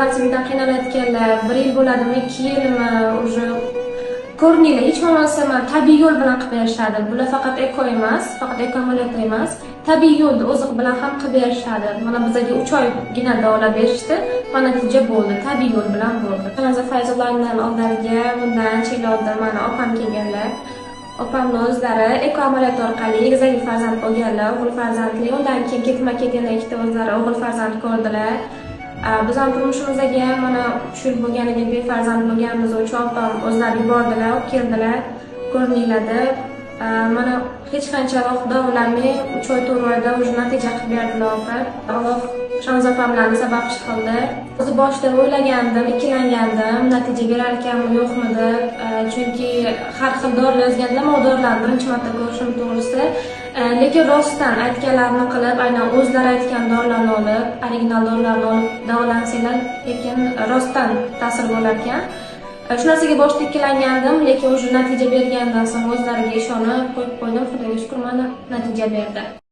Farzanddan qiynalayotganlar 1 yil bo'ladimi, 2 yilmi, уже ko'ringlar, hech bo'lmasa mana tabiiy yo'l bilan qilib berishadi. Bular faqat eko emas, faqat eko amaliyot emas, tabiiy yo'lni oziq bilan ham qilib berishadi. Mana bizga 3 oygina davolab berishdi, mana natija bo'ldi, tabiiy yo'l bilan bo'ldi. Hozir Fayzulloning oldlariga bundan cheklovda mana opam kelganlar. Opamni o'zlari eko amaliyot orqali egizakli farzand bo'lganlar, o'g'il farzandli. Undan keyin ketma-ket yana ikkita o'zlari o'g'il farzand ko'rdilar. Biz ham turmushimizga mana 3 yil bo'lganiga befarzand bo'lganimiz uchun opam o'zlari yubordilar, olib keldilar, ko'ringlarda. Mana hech qanchalik davolamay 3 oy 4 oyda o'sha natija qilib berdilar opa. Alloh Shonaz opamlarni sababchi qildi. O'zi boshida o'ylagandim, ikkilangandim, natija berar ekanmi, yo'qmidi? Chunki har xil dori yozganlar, men dorilarni birinchi marta ko'rishim to'g'risi. Lekin rostdan aytganlarini qilib, aynan o'zlari aytgan dorilarni olib, original dorilarni olib davolansanglar, lekin rostdan ta'sir bo'lar ekan. Shu narsaga boshida ikkilangandim, lekin o'sha natija bergandan so'ng o'zlariga ishonib qo'yib qo'ydim. Xudoga shukr, mana natija berdi.